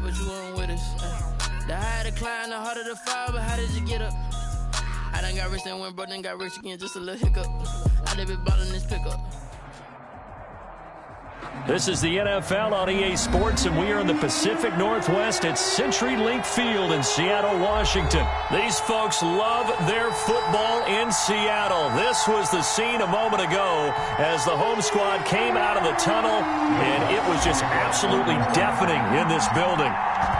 but you weren't with us. The higher the climb, the harder the fall, but how did you get up? I done got rich and went broke, then got rich again, just a little hiccup. I done been ballin' this pickup. This is the NFL on EA Sports, and we are in the Pacific Northwest at CenturyLink Field in Seattle, Washington. These folks love their football in Seattle. This was the scene a moment ago as the home squad came out of the tunnel, and it was just absolutely deafening in this building.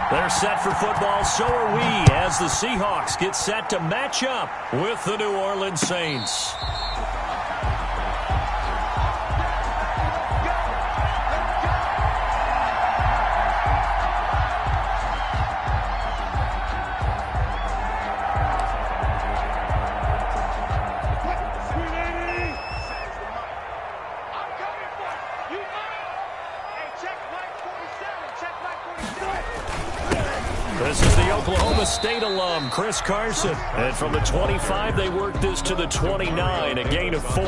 They're set for football, so are we, as the Seahawks get set to match up with the New Orleans Saints. This is the Oklahoma State alum, Chris Carson. And from the 25, they work this to the 29, a gain of 4.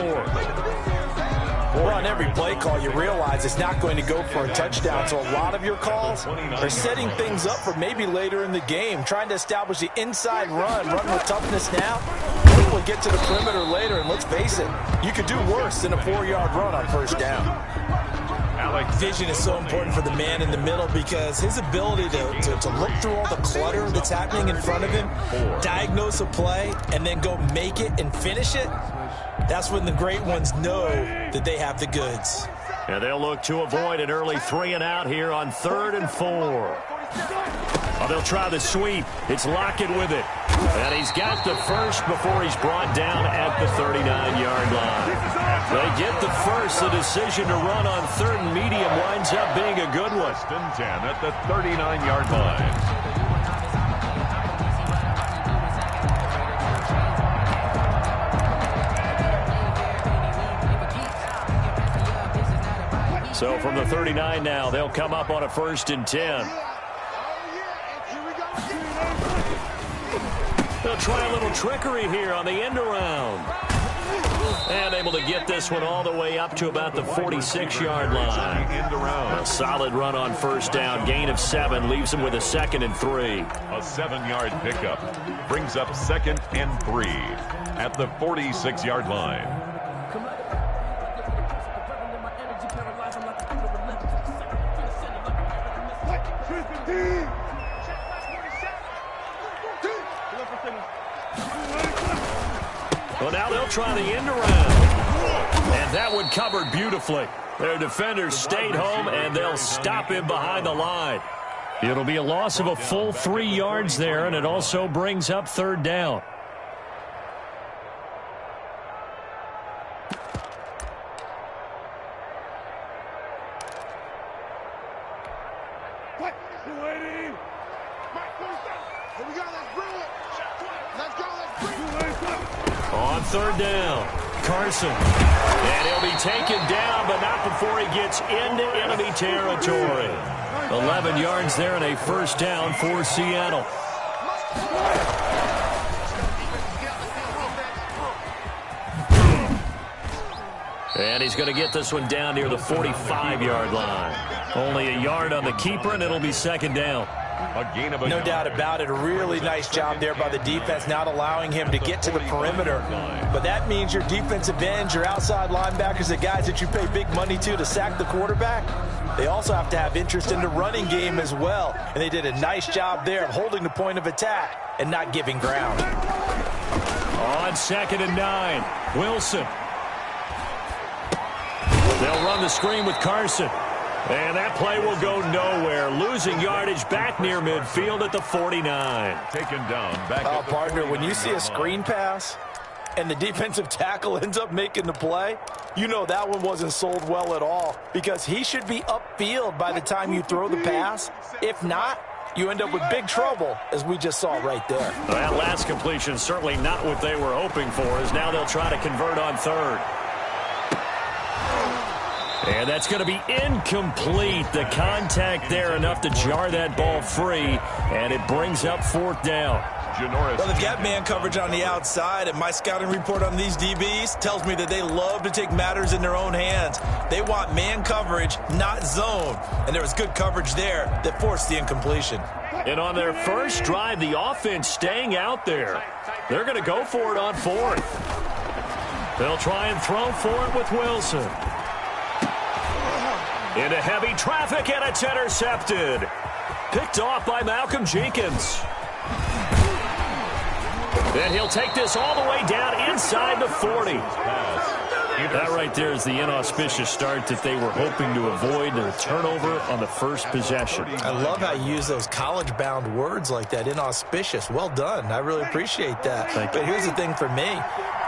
Well, on every play call, you realize it's not going to go for a touchdown. So a lot of your calls are setting things up for maybe later in the game, trying to establish the inside run with toughness now. We'll get to the perimeter later, and let's face it, you could do worse than a 4-yard run on first down. Vision is so important for the man in the middle because his ability to look through all the clutter that's happening in front of him, diagnose a play, and then go make it and finish it, that's when the great ones know that they have the goods. And they'll look to avoid an early 3-and-out here on 3rd and 4. Oh, they'll try the sweep. It's Lockett with it. And he's got the first before he's brought down at the 39-yard line. They get the first. The decision to run on 3rd and medium winds up being a good one. 10 at the 39-yard line. So from the 39 now, they'll come up on a 1st and 10. They'll try a little trickery here on the end around. And able to get this one all the way up to about the 46-yard line. A solid run on first down. Gain of 7 leaves him with a 2nd and 3. A 7-yard pickup brings up 2nd and 3 at the 46-yard line. Well, now they'll try the end around. And that one covered beautifully. Their defenders stayed home, and they'll stop him behind the line. It'll be a loss of a full 3 yards there, and it also brings up 3rd down. On 3rd down, Carson. And he'll be taken down, but not before he gets into enemy territory. 11 yards there and a 1st down for Seattle. And he's going to get this one down near the 45-yard line. Only a yard on the keeper, and it'll be 2nd down. No doubt about it. A really nice job there by the defense, not allowing him to get to the perimeter. But that means your defensive ends, your outside linebackers, the guys that you pay big money to sack the quarterback, they also have to have interest in the running game as well. And they did a nice job there of holding the point of attack and not giving ground. On 2nd and 9, Wilson. They'll run the screen with Carson. And that play will go nowhere. Losing yardage back near midfield at the 49. Taken down back at the partner, when you see a screen pass and the defensive tackle ends up making the play, you know that one wasn't sold well at all because he should be upfield by the time you throw the pass. If not, you end up with big trouble, as we just saw right there. Well, that last completion certainly not what they were hoping for, as now they'll try to convert on 3rd. And that's going to be incomplete. The contact there enough to jar that ball free, and it brings up 4th down. Janoris. Well, they've got man coverage on the outside, and my scouting report on these DBs tells me that they love to take matters in their own hands. They want man coverage, not zone. And there was good coverage there that forced the incompletion. And on their first drive, the offense staying out there. They're going to go for it on fourth. They'll try and throw for it with Wilson. Into heavy traffic, and it's intercepted. Picked off by Malcolm Jenkins. And he'll take this all the way down inside the 40. That right there is the inauspicious start that they were hoping to avoid, the turnover on the first possession. I love how you use those college-bound words like that, inauspicious. Well done. I really appreciate that. But here's the thing for me.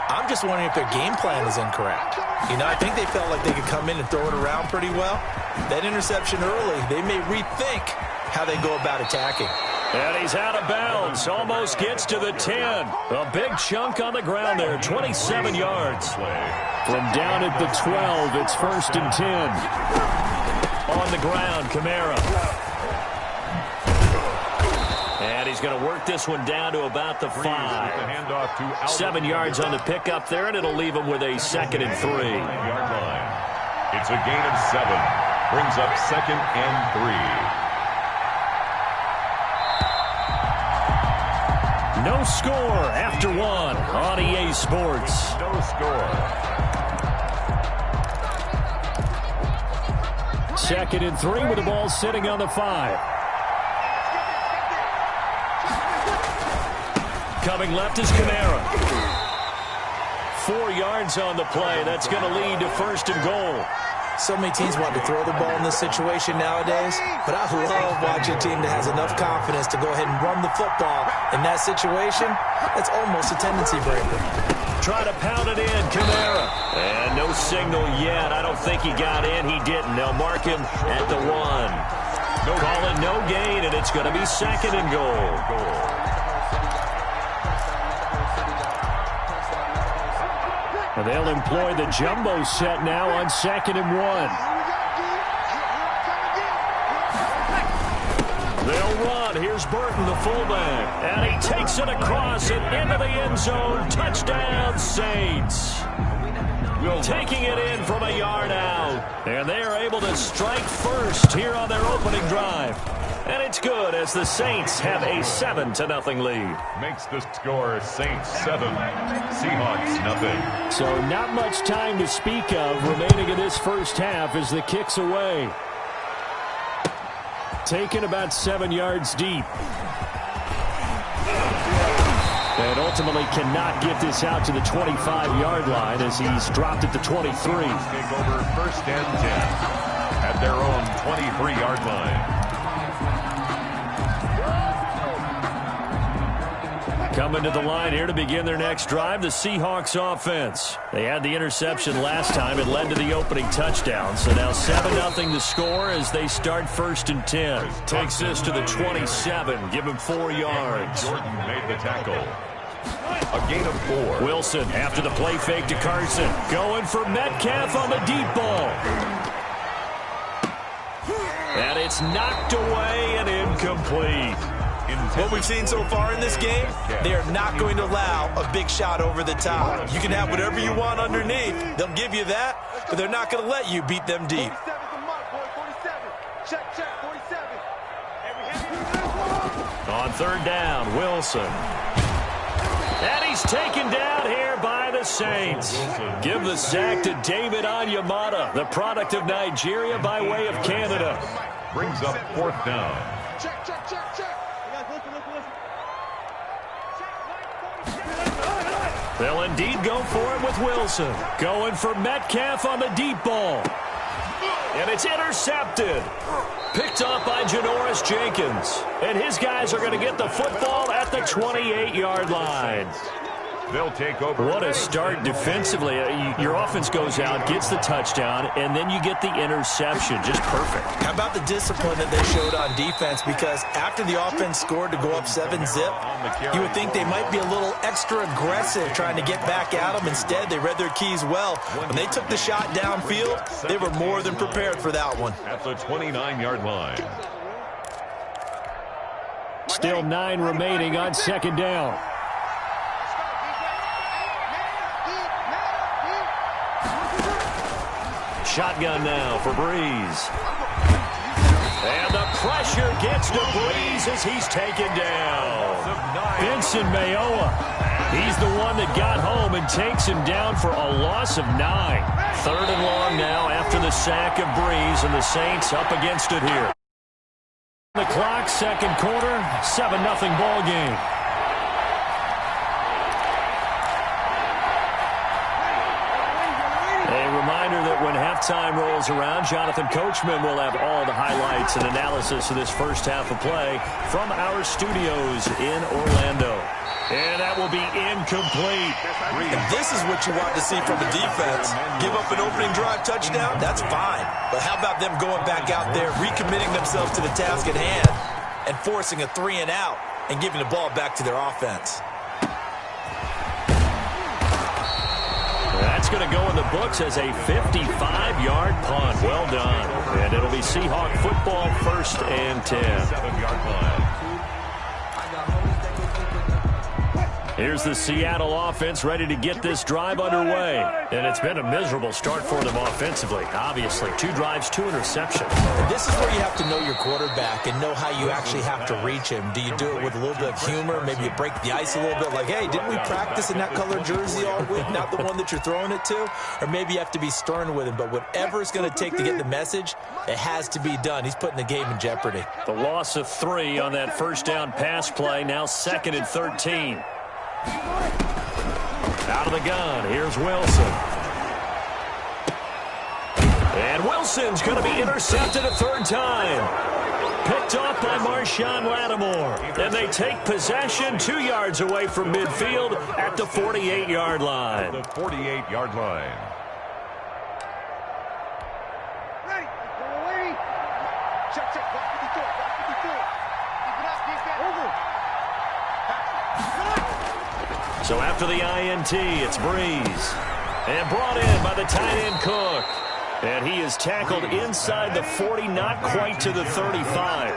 I'm just wondering if their game plan is incorrect. You know, I think they felt like they could come in and throw it around pretty well. That interception early, they may rethink how they go about attacking. And he's out of bounds. Almost gets to the 10. A big chunk on the ground there, 27 yards. From down at the 12, it's 1st and 10. On the ground, Kamara. And he's going to work this one down to about the 5. 7 yards on the pickup there, and it'll leave him with a 2nd and 3. It's a gain of 7. Brings up 2nd and 3. No score after 1 on EA Sports. No score. 2nd and 3 with the ball sitting on the 5. Coming left is Kamara. 4 yards on the play. That's going to lead to 1st and goal. So many teams want to throw the ball in this situation nowadays, but I love watching a team that has enough confidence to go ahead and run the football. In that situation, that's almost a tendency breaker. Try to pound it in, Kamara. And no signal yet. I don't think he got in. He didn't. They'll mark him at the 1. Call it no gain, and it's going to be 2nd and goal. And they'll employ the jumbo set now on 2nd and 1. They'll run. Here's Burton, the fullback. And he takes it across and into the end zone. Touchdown, Saints. Taking it in from a yard out. And they are able to strike first here on their opening drive. And it's good as the Saints have a 7-0 lead. Makes the score Saints 7, Seahawks 0. So not much time to speak of remaining in this first half as the kick's away. Taken about 7 yards deep. And ultimately cannot get this out to the 25-yard line as he's dropped at the 23. Take over 1st and 10 at their own 23-yard line. Coming to the line here to begin their next drive, the Seahawks offense. They had the interception last time. It led to the opening touchdown. So now 7-0 to score as they start 1st and 10. Takes this to the 27. Give him 4 yards. Jordan made the tackle. A gain of 4. Wilson after the play fake to Carson. Going for Metcalf on the deep ball. And it's knocked away and incomplete. What we've seen so far in this game, they are not going to allow a big shot over the top. You can have whatever you want underneath. They'll give you that, but they're not going to let you beat them deep. On 3rd down, Wilson. And he's taken down here by the Saints. Give the sack to David Onyemata, the product of Nigeria by way of Canada. Brings up 4th down. They'll indeed go for it with Wilson. Going for Metcalf on the deep ball. And it's intercepted. Picked off by Janoris Jenkins. And his guys are going to get the football at the 28-yard line. They'll take over. What a start defensively. Your offense goes out, gets the touchdown, and then you get the interception. Just perfect. How about the discipline that they showed on defense? Because after the offense scored to go up 7-zip, you would think they might be a little extra aggressive trying to get back at them. Instead, they read their keys well. When they took the shot downfield, they were more than prepared for that one. At the 29-yard line. Still 9 remaining on second down. Shotgun now for Breeze. And the pressure gets to Breeze as he's taken down. Vincent Mayoa. He's the one that got home and takes him down for a loss of 9. 3rd and long now after the sack of Breeze, and the Saints up against it here. The clock, second quarter, 7-0 ball game. A reminder that when halftime rolls around, Jonathan Coachman will have all the highlights and analysis of this first half of play from our studios in Orlando. And that will be incomplete. And this is what you want to see from the defense. Give up an opening drive touchdown, that's fine. But how about them going back out there, recommitting themselves to the task at hand, and forcing a 3-and-out and giving the ball back to their offense? That's going to go in the books as a 55-yard punt. Well done. And it'll be Seahawk football, 1st and 10. 7-yard line. Here's the Seattle offense ready to get this drive underway. And it's been a miserable start for them offensively, obviously. 2 drives, 2 interceptions. This is where you have to know your quarterback and know how you actually have to reach him. Do you do it with a little bit of humor? Maybe you break the ice a little bit, like, hey, didn't we practice in that color jersey all week, not the one that you're throwing it to? Or maybe you have to be stern with him. But whatever it's going to take to get the message, it has to be done. He's putting the game in jeopardy. The loss of 3 on that first down pass play, now 2nd and 13. Out of the gun, here's Wilson. And Wilson's going to be intercepted a 3rd time. Picked off by Marshawn Lattimore. And they take possession 2 yards away from midfield at the 48-yard line. The 48-yard line. So after the INT, it's Breeze. And brought in by the tight end Cook. And he is tackled inside the 40, not quite to the 35.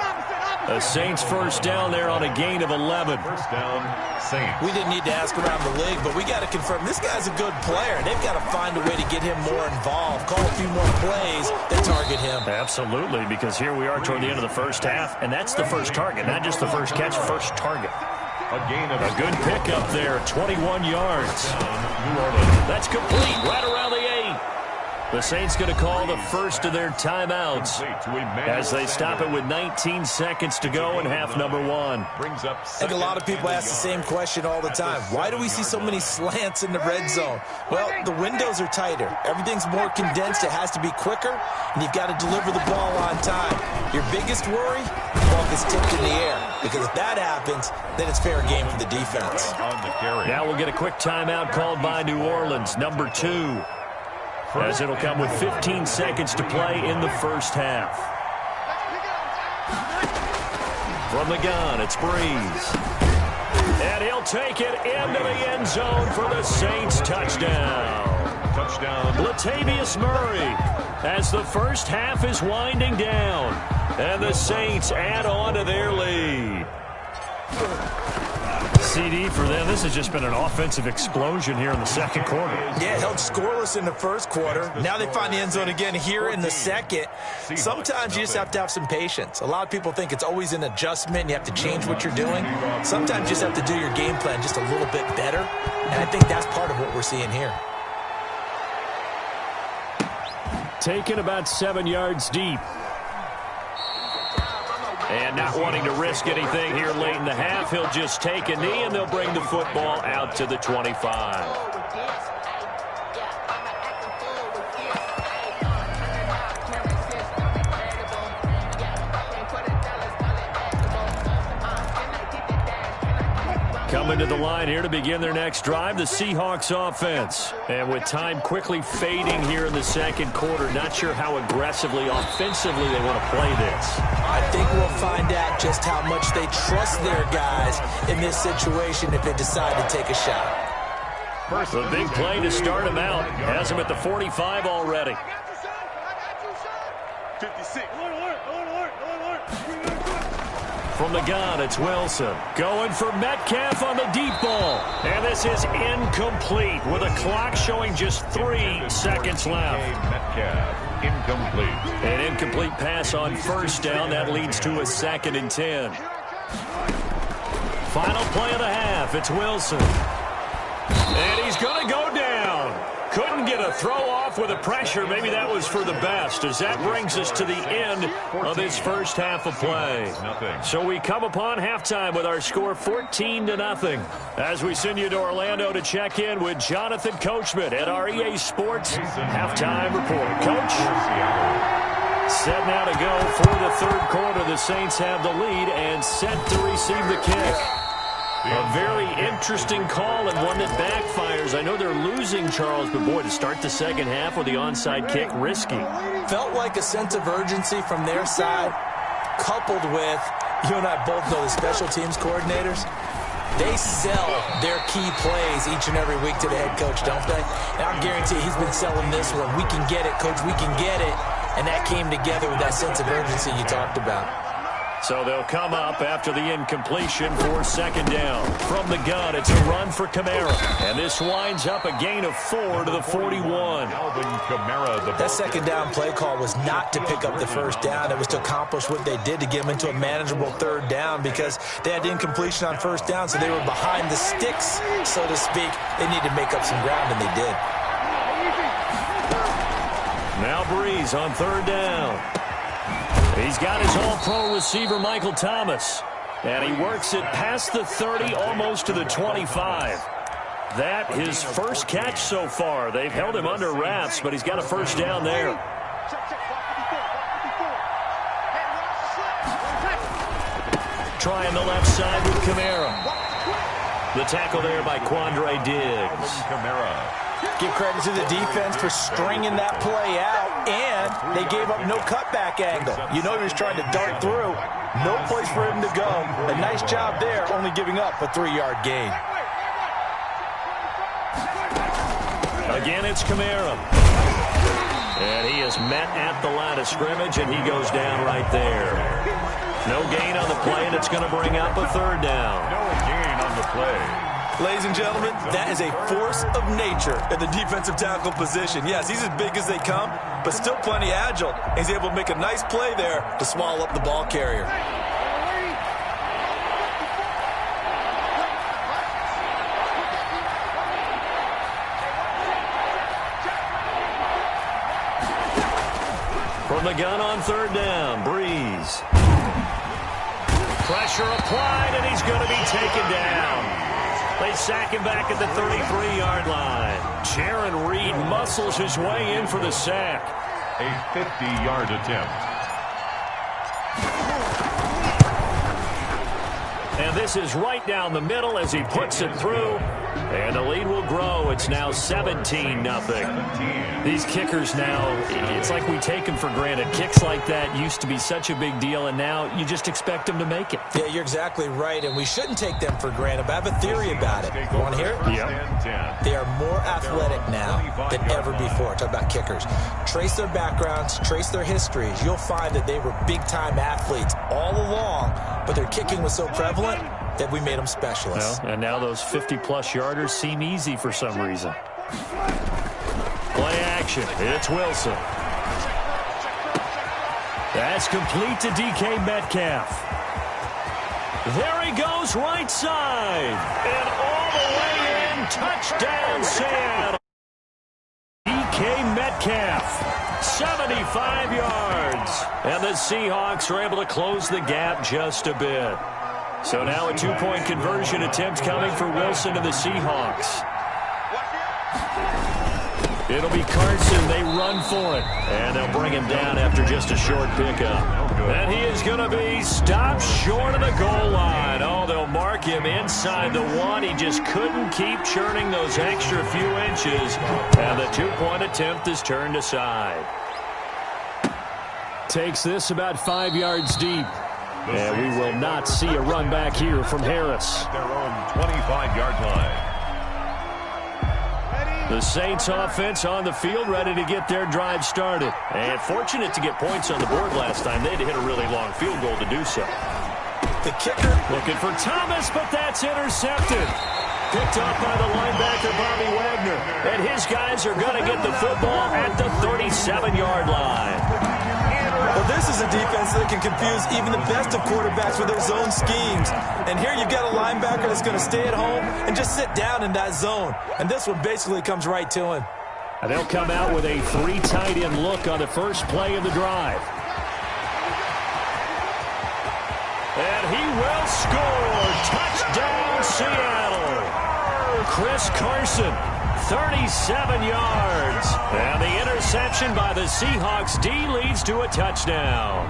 The Saints first down there on a gain of 11. First down, Saints. We didn't need to ask around the league, but we got to confirm this guy's a good player. They've got to find a way to get him more involved, call a few more plays that target him. Absolutely, because here we are toward the end of the first half, and that's the first target, not just the first catch, first target. A good pickup there, 21 yards. That's complete, right around the 8. The Saints going to call the first of their timeouts as they stop it with 19 seconds to go in half number 1. I think a lot of people ask the same question all the time. Why do we see so many slants in the red zone? Well, the windows are tighter. Everything's more condensed. It has to be quicker, and you've got to deliver the ball on time. Your biggest worry? The ball gets tipped in the air, because if that happens, then it's fair game for the defense. Now we'll get a quick timeout called by New Orleans, number 2. As it'll come with 15 seconds to play in the first half. From the gun, it's Breeze. And he'll take it into the end zone for the Saints touchdown. Latavius Murray as the first half is winding down. And the Saints add on to their lead. CD for them. This has just been an offensive explosion here in the second quarter. Yeah, held scoreless in the first quarter. Now they find the end zone again here in the second. Sometimes you just have to have some patience. A lot of people think it's always an adjustment. You have to change what you're doing. Sometimes you just have to do your game plan just a little bit better. And I think that's part of what we're seeing here. Taken about 7 yards deep. And not wanting to risk anything here late in the half, he'll just take a knee, and they'll bring the football out to the 25. Coming to the line here to begin their next drive, the Seahawks offense. And with time quickly fading here in the second quarter, not sure how aggressively, offensively they want to play this. I think we'll find out just how much they trust their guys in this situation if they decide to take a shot. A big play to start him out. Has him at the 45 already. 56. From the gun, it's Wilson. Going for Metcalf on the deep ball. And this is incomplete with a clock showing just 3 seconds left. Metcalf, incomplete. An incomplete pass on first down. That leads to a 2nd and 10. Final play of the half. It's Wilson. And he's going to go down. Couldn't get a throw off with the pressure. Maybe that was for the best, as that brings us to the end of this first half of play. So we come upon halftime with our score 14-0. As we send you to Orlando to check in with Jonathan Coachman at our EA Sports halftime report. Coach? Set now to go for the third quarter. The Saints have the lead and set to receive the kick. A very interesting call and one that backfires. I know they're losing, Charles, but boy, to start the second half with the onside kick, risky. Felt like a sense of urgency from their side, coupled with, you and I both know the special teams coordinators, they sell their key plays each and every week to the head coach, don't they? And I guarantee he's been selling this one. We can get it, coach, we can get it. And that came together with that sense of urgency you talked about. So they'll come up after the incompletion for second down. From the gun, it's a run for Kamara. And this winds up a gain of 4 to the 41. That second down play call was not to pick up the first down. It was to accomplish what they did to get them into a manageable third down because they had incompletion on first down, so they were behind the sticks, so to speak. They needed to make up some ground, and they did. Now Breeze on third down. He's got his all-pro receiver, Michael Thomas. And he works it past the 30, almost to the 25. That his first catch so far. They've held him under wraps, but he's got a first down there. Trying the left side with Kamara. The tackle there by Quandre Diggs. Give credit to the defense for stringing that play out, and they gave up no cutback angle. You know he was trying to dart through. No place for him to go. A nice job there, only giving up a 3-yard gain. Again, it's Kamara. And he is met at the line of scrimmage, and he goes down right there. No gain on the play, and it's going to bring up a third down. No gain on the play. Ladies and gentlemen, that is a force of nature at the defensive tackle position. Yes, he's as big as they come, but still plenty agile. He's able to make a nice play there to swallow up the ball carrier. From the gun on third down, Breeze. Pressure applied, and he's going to be taken down. They sack him back at the 33-yard line. Jaron Reed muscles his way in for the sack. A 50-yard attempt. And this is right down the middle as he puts it through. And the lead will grow. It's now 17-0. These kickers now, it's like we take them for granted. Kicks like that used to be such a big deal, and now you just expect them to make it. Yeah, you're exactly right, and we shouldn't take them for granted. But I have a theory about it. You want to hear it? Yep. They are more athletic now than ever before. Talk about kickers. Trace their backgrounds, trace their histories. You'll find that they were big-time athletes all along, but their kicking was so prevalent that we made them specialists. Well, and now those 50-plus yarders seem easy for some reason. Play action. It's Wilson. That's complete to DK Metcalf. There he goes, right side. And all the way in, touchdown Seattle. DK Metcalf, 75 yards. And the Seahawks are able to close the gap just a bit. So now a two-point conversion attempt coming for Wilson and the Seahawks. It'll be Carson. They run for it. And they'll bring him down after just a short pickup. And he is going to be stopped short of the goal line. Oh, they'll mark him inside the one. He just couldn't keep churning those extra few inches. And the two-point attempt is turned aside. Takes this about 5 yards deep. And we will not see a run back here from Harris. Their own 25-yard line. The Saints offense on the field, ready to get their drive started. And fortunate to get points on the board last time. They had to hit a really long field goal to do so. The kicker. Looking for Thomas, but that's intercepted. Picked up by the linebacker, Bobby Wagner. And his guys are going to get the football at the 37-yard line. Well, this is a defense that can confuse even the best of quarterbacks with their zone schemes. And here you've got a linebacker that's going to stay at home and just sit down in that zone. And this one basically comes right to him. And they'll come out with a 3 tight end look on the first play of the drive. And he will score. Touchdown, Seattle. Chris Carson, 37 yards. And the interception by the Seahawks D leads to a touchdown.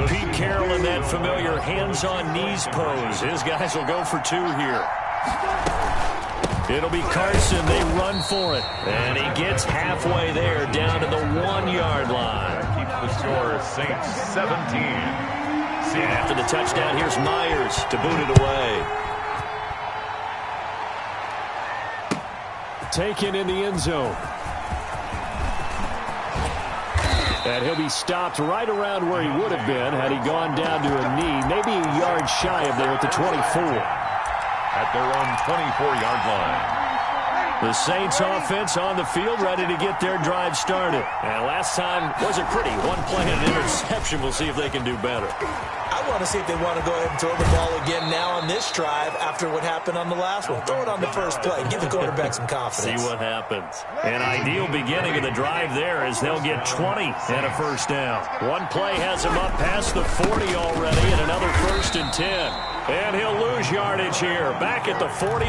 Pete Carroll in that familiar hands-on knees pose. His guys will go for 2 here. It'll be Carson. They run for it. And he gets halfway there down to the 1-yard line. Keeps the score Saints 17. After the touchdown, here's Myers to boot it away. Taken in the end zone. And he'll be stopped right around where he would have been had he gone down to a knee, maybe a yard shy of there at the 24. At their own 24-yard line. The Saints offense on the field, ready to get their drive started. And last time wasn't pretty. 1 play and an interception. We'll see if they can do better. I want to see if they want to go ahead and throw the ball again now on this drive after what happened on the last one. Throw it on the first play. Give the quarterback some confidence. See what happens. An ideal beginning of the drive there as they'll get 20 and a first down. 1 play has him up past the 40 already and another 1st and 10. And he'll lose yardage here. Back at the 41.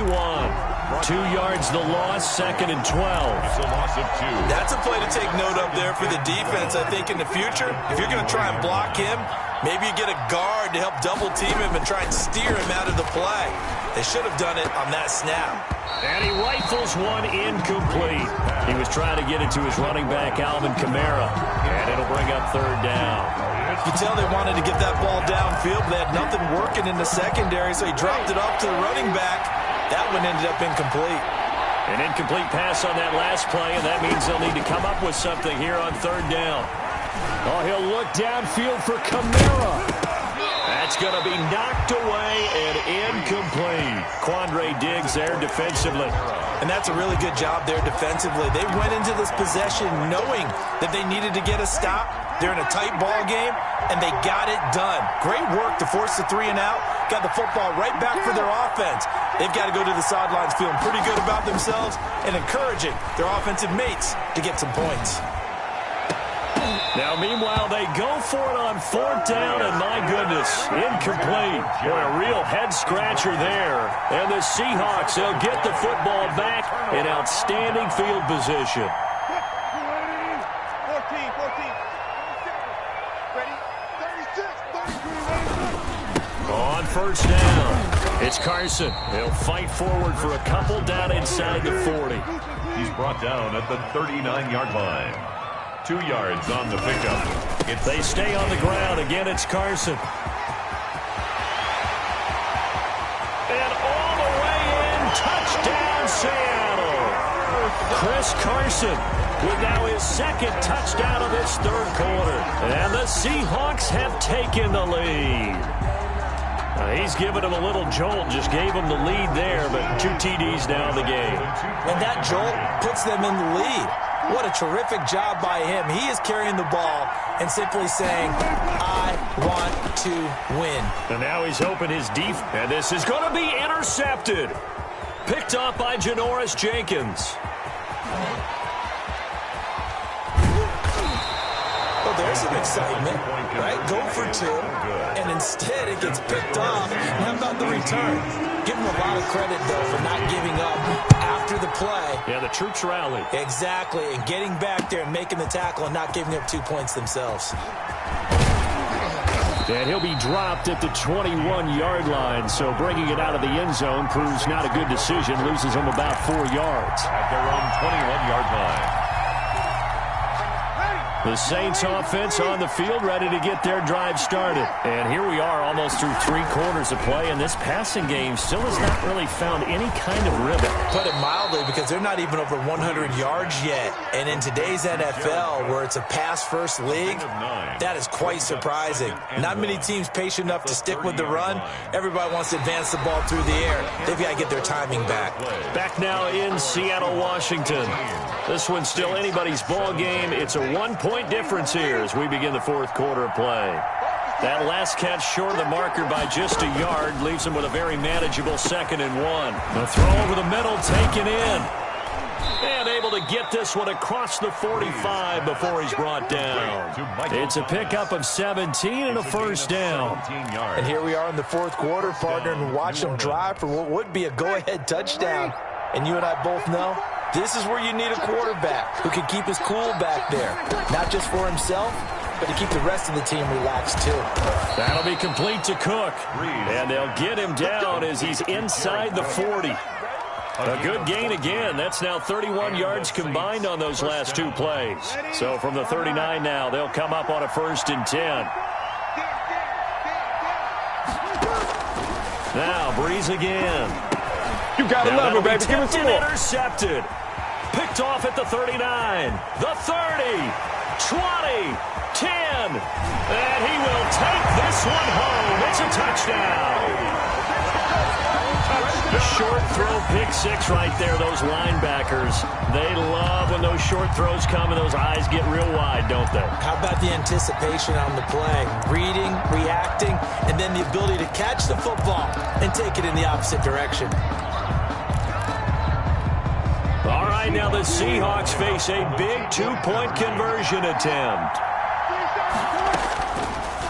2 yards the loss, 2nd and 12. It's a loss of 2. That's a play to take note of there for the defense, I think, in the future. If you're going to try and block him, maybe you get a guard to help double team him and try and steer him out of the play. They should have done it on that snap. And he rifles one incomplete. He was trying to get it to his running back, Alvin Kamara. And it'll bring up 3rd down. You can tell they wanted to get that ball downfield, but they had nothing working in the secondary, so he dropped it off to the running back. That one ended up incomplete. An incomplete pass on that last play, and that means they'll need to come up with something here on 3rd down. Oh, he'll look downfield for Kamara. That's going to be knocked away and incomplete. Quandre Diggs there defensively. And that's a really good job there defensively. They went into this possession knowing that they needed to get a stop. They're in a tight ball game, and they got it done. Great work to force the 3 and out. Got the football right back for their offense. They've got to go to the sidelines feeling pretty good about themselves and encouraging their offensive mates to get some points. Now, meanwhile, they go for it on 4th down, and my goodness, incomplete. Boy, a real head-scratcher there. And the Seahawks, they'll get the football back in outstanding field position. On 1st down, it's Carson. He'll fight forward for a couple down inside the 40. He's brought down at the 39-yard line. 2 yards on the pickup. They stay on the ground. Again, it's Carson. And all the way in. Touchdown, Seattle. Chris Carson with now his 2nd touchdown of this 3rd quarter. And the Seahawks have taken the lead. He's given him a little jolt, just gave him the lead there, but 2 TDs now in the game. And that jolt puts them in the lead. What a terrific job by him. He is carrying the ball and simply saying, I want to win. And now he's hoping his defense, and this is going to be intercepted. Picked up by Janoris Jenkins. Well, there's some excitement, right? Go for 2, and instead it gets picked off. And how about the return? Give him a lot of credit, though, for not giving up after the play. Yeah, the troops rally. Exactly, and getting back there and making the tackle and not giving up 2 points themselves. And he'll be dropped at the 21-yard line, so bringing it out of the end zone proves not a good decision. Loses him about 4 yards. At their own 21-yard line. The Saints offense on the field, ready to get their drive started. And here we are almost through 3 quarters of play, and this passing game still has not really found any kind of rhythm. Put it mildly, because they're not even over 100 yards yet. And in today's NFL, where it's a pass-first league, that is quite surprising. Not many teams patient enough to stick with the run. Everybody wants to advance the ball through the air. They've got to get their timing back. Back now in Seattle, Washington. This one's still anybody's ball game. It's a 1-point difference here as we begin the 4th quarter of play. That last catch short of the marker by just a yard leaves him with a very manageable 2nd and 1. The throw over the middle taken in. And able to get this one across the 45 before he's brought down. It's a pickup of 17 and a first down. And here we are in the 4th quarter, partner, and watch them drive for what would be a go-ahead touchdown. And you and I both know this is where you need a quarterback who can keep his cool back there. Not just for himself, but to keep the rest of the team relaxed too. That'll be complete to Cook. And they'll get him down as he's inside the 40. A good gain again. That's now 31 yards combined on those last 2 plays. So from the 39 now, they'll come up on a 1st and 10. Now Breeze again. You got to love it, baby. Give it to him. Intercepted. Picked off at the 39. The 30. 20. 10. And he will take this one home. It's a touchdown. Short throw, pick 6 right there. Those linebackers, they love when those short throws come and those eyes get real wide, don't they? How about the anticipation on the play? Reading, reacting, and then the ability to catch the football and take it in the opposite direction. All right, now the Seahawks face a big 2-point conversion attempt.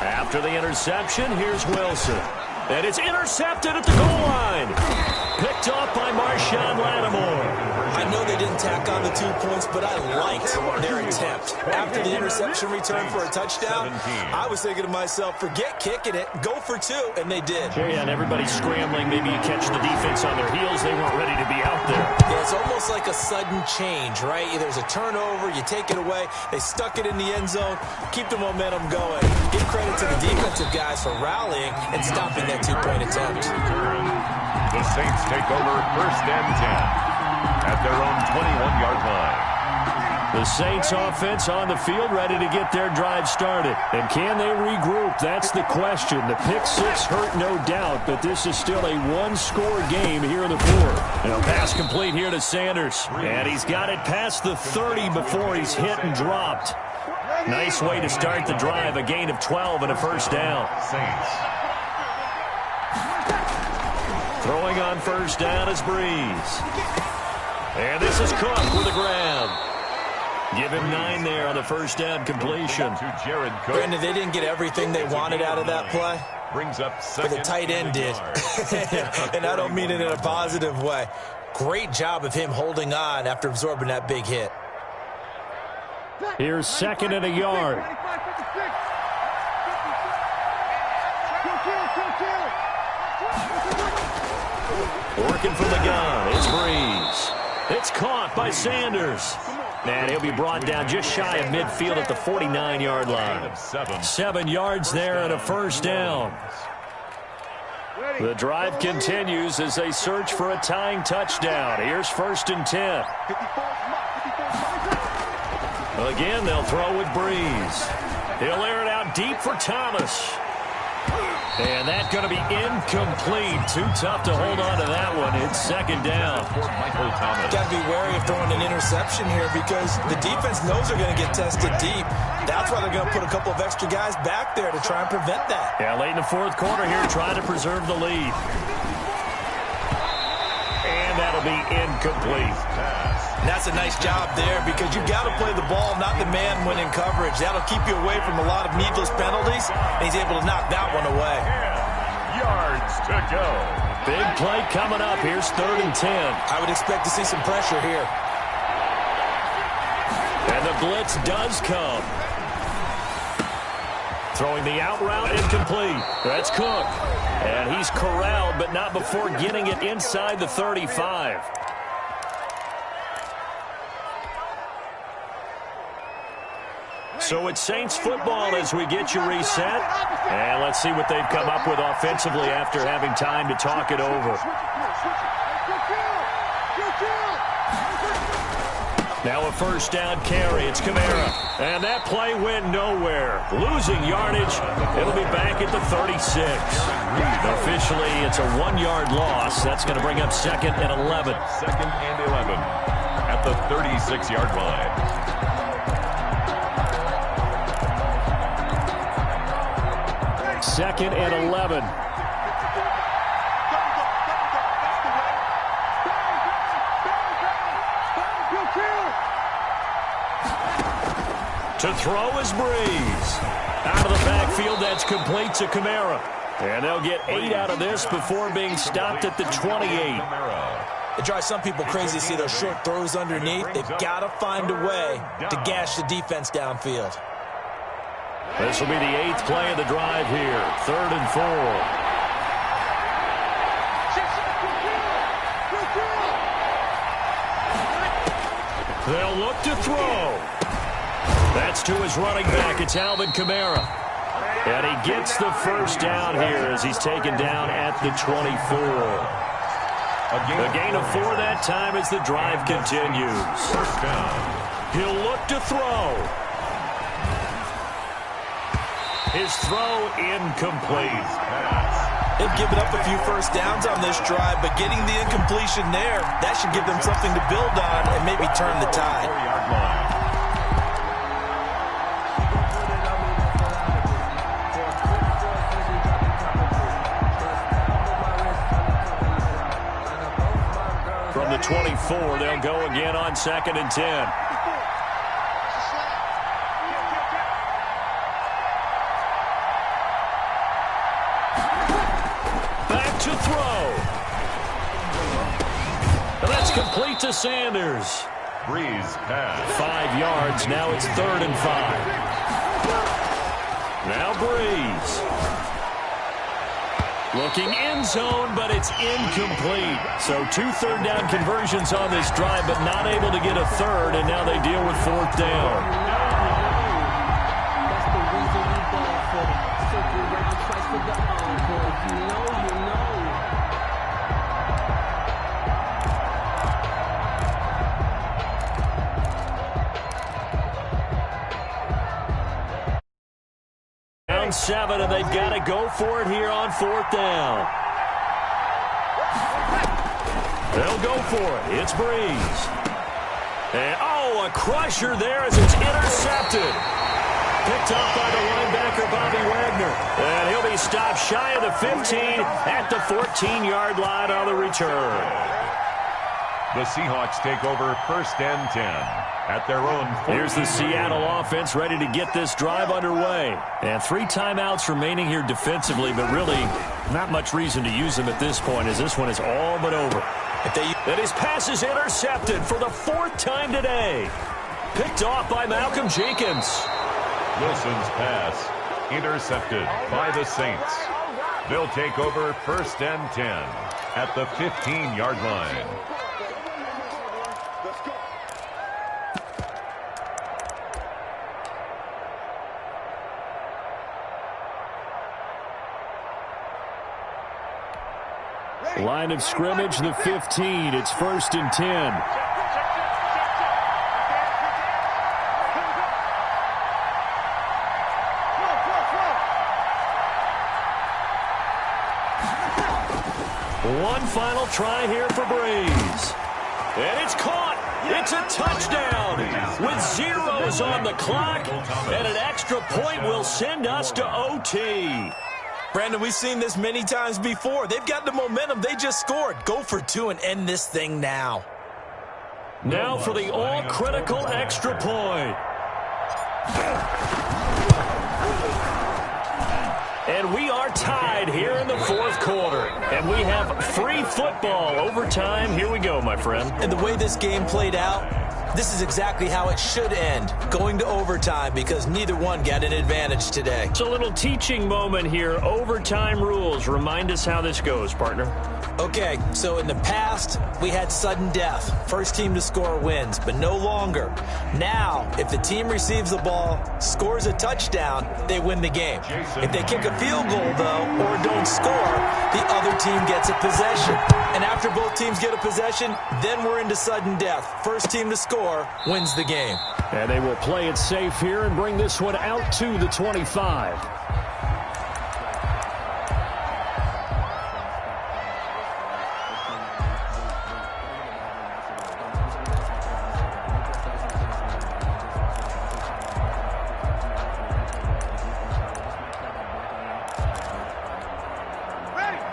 After the interception, here's Wilson. And it's intercepted at the goal line. Picked off by Marshawn Lattimore. I know they didn't tack on the 2 points, but I liked their attempt. After the interception return for a touchdown, I was thinking to myself, forget kicking it, go for 2, and they did. Yeah, and everybody's scrambling. Maybe you catch the defense on their heels. They weren't ready to be out there. Yeah, it's almost like a sudden change, right? There's a turnover, you take it away, they stuck it in the end zone, keep the momentum going. Give credit to the defensive guys for rallying and stopping that 2-point attempt. The Saints take over 1st and 10 at their own 21-yard line. The Saints offense on the field ready to get their drive started. And can they regroup? That's the question. The pick 6 hurt, no doubt, but this is still a 1-score game here in the 4th. And a pass complete here to Sanders. And he's got it past the 30 before he's hit and dropped. Nice way to start the drive. A gain of 12 and a first down. Saints. Throwing on first down is Breeze. And this is Cook with a grab. Give him 9 there on the first down completion. To Jared Cook. Brandon, they didn't get everything they wanted out of that play. Brings up But the tight end did. And I don't mean it in a positive way. Great job of him holding on after absorbing that big hit. Here's 2nd and a yard. Working from the gun. It's Breeze. It's caught by Sanders. And he'll be brought down just shy of midfield at the 49-yard line. 7 yards there and a first down. The drive continues as they search for a tying touchdown. Here's 1st and 10. Again, they'll throw with Breeze. He'll air it out deep for Thomas. And that's going to be incomplete. Too tough to hold on to that one. It's 2nd down. Got to be wary of throwing an interception here because the defense knows they're going to get tested deep. That's why they're going to put a couple of extra guys back there to try and prevent that. Yeah, late in the 4th quarter here, trying to preserve the lead. And that'll be incomplete. And that's a nice job there because you've got to play the ball, not the man when in coverage. That'll keep you away from a lot of needless penalties, and he's able to knock that one away. 10 yards to go. Big play coming up. Here's 3rd and 10. I would expect to see some pressure here. And the blitz does come. Throwing the out route incomplete. That's Cook. And he's corralled, but not before getting it inside the 35. So it's Saints football as we get you reset. And let's see what they've come up with offensively after having time to talk it over. Now a first down carry. It's Kamara. And that play went nowhere. Losing yardage. It'll be back at the 36. Officially, it's a 1-yard loss. That's going to bring up 2nd and 11. 2nd and 11 at the 36-yard line. Second and 11. To throw is Breeze. Out of the backfield, that's complete to Kamara. And they'll get 8 out of this before being stopped at the 28. It drives some people crazy to see those short throws underneath. They've got to find a way to gash the defense downfield. This will be the 8th play of the drive here. 3rd and 4. They'll look to throw. That's to his running back. It's Alvin Kamara. And he gets the first down here as he's taken down at the 24. A gain of 4 that time as the drive continues. First down. He'll look to throw. His throw incomplete. They've given up a few first downs on this drive, but getting the incompletion there, that should give them something to build on and maybe turn the tide. 4-yard line. From the 24, they'll go again on 2nd and 10. To throw. And that's complete to Sanders. Breeze pass. 5 yards. Now it's 3rd and 5. Now Breeze. Looking end zone, but it's incomplete. So 2 third-down conversions on this drive, but not able to get a third, and now they deal with 4th down. Down 7, and they've got to go for it here on 4th down. They'll go for it. It's Breeze. And, a crusher there as it's intercepted. Picked up by the linebacker, Bobby Wagner. And he'll be stopped shy of the 15 at the 14-yard line on the return. The Seahawks take over 1st and 10 at their own. Here's the Seattle offense ready to get this drive underway. And 3 timeouts remaining here defensively, but really not much reason to use them at this point as this one is all but over. And his pass is intercepted for the 4th time today. Picked off by Malcolm Jenkins. Wilson's pass intercepted by the Saints. They'll take over 1st and 10 at the 15-yard line. Line of scrimmage, the 15. It's 1st and 10. One final try here for Breeze. And it's caught. It's a touchdown with zeros on the clock. And an extra point will send us to OT. Brandon, we've seen this many times before. They've got the momentum. They just scored. Go for 2 and end this thing now. Now for the all-critical extra point. And we are tied here in the 4th quarter. And we have free football overtime. Here we go, my friend. And the way this game played out, this is exactly how it should end, going to overtime, because neither one got an advantage today. It's a little teaching moment here. Overtime rules. Remind us how this goes, partner. Okay, so in the past, we had sudden death. First team to score wins, but no longer. Now, if the team receives the ball, scores a touchdown, they win the game. If they kick a field goal, though, or don't score, the other team gets a possession. And after both teams get a possession, then we're into sudden death. First team to score wins the game. And they will play it safe here and bring this one out to the 25.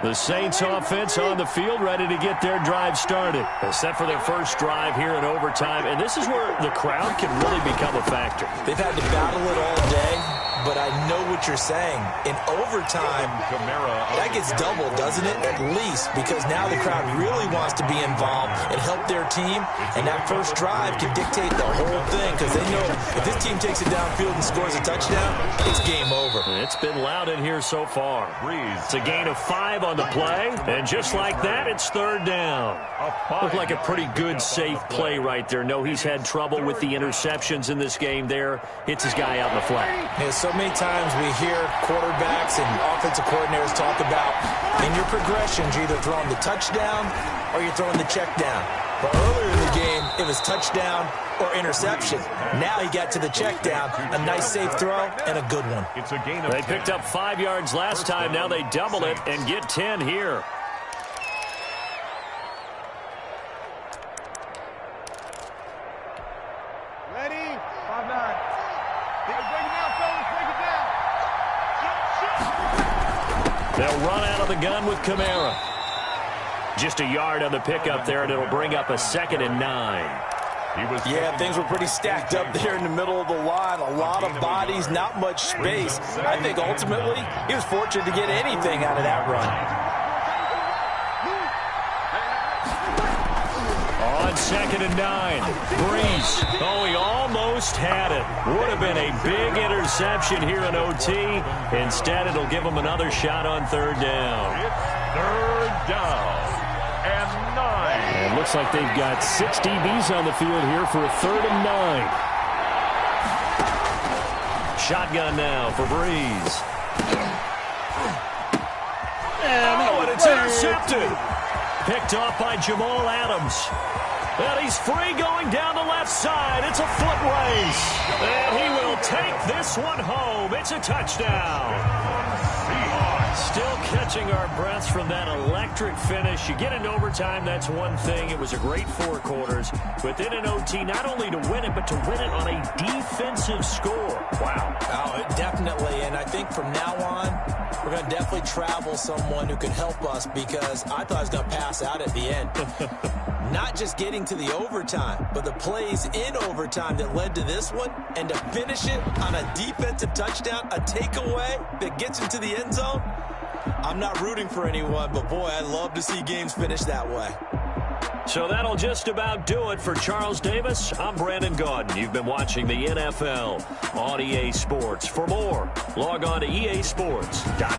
The Saints offense on the field, ready to get their drive started. Set for their first drive here in overtime, and this is where the crowd can really become a factor. They've had to battle it all day, but I know what you're saying. In overtime, that gets doubled, doesn't it? At least, because now the crowd really wants to be involved and help their team, and that first drive can dictate the whole thing, because they know if this team takes it downfield and scores a touchdown, it's game over. It's been loud in here so far. It's a gain of 5 on the play, and just like that, it's third down. Looked like a pretty good, safe play right there. No, he's had trouble with the interceptions in this game there. Hits his guy out in the flat. Yeah, so many times we hear quarterbacks and offensive coordinators talk about in your progressions, you're either throwing the touchdown or you're throwing the check down. But earlier in the game, it was touchdown or interception. Now he got to the check down, a nice safe throw, and a good one. They picked up 5 yards last time. Now they double it and get 10 here. Ready? 5-9. Break it down, fellas. Break it down. They'll run out of the gun with Kamara. Just a yard on the pickup there, and it'll bring up a 2nd and 9. Yeah, things were pretty stacked up there in the middle of the line. A lot of bodies, not much space. I think ultimately he was fortunate to get anything out of that run. On 2nd and 9, Breeze. Oh, he almost had it. Would have been a big interception here in OT. Instead, it'll give him another shot on third down. It's third down and 9. And it looks like they've got 6 DBs on the field here for a 3rd and 9. Shotgun now for Breeze. And it's intercepted. Picked off by Jamal Adams. And he's free going down the left side. It's a foot race. And he will take this one home. It's a touchdown. Still catching our breaths from that electric finish. You get into overtime, that's one thing. It was a great 4 quarters. But then in OT, not only to win it, but to win it on a defensive score. Wow. Oh, definitely. And I think from now on, we're going to definitely travel someone who can help us, because I thought I was going to pass out at the end. Not just getting to the overtime, but the plays in overtime that led to this one, and to finish it on a defensive touchdown, a takeaway that gets into the end zone. I'm not rooting for anyone, but boy, I'd love to see games finish that way. So that'll just about do it for Charles Davis. I'm Brandon Gaudin. You've been watching the NFL on EA Sports. For more, log on to easports.com.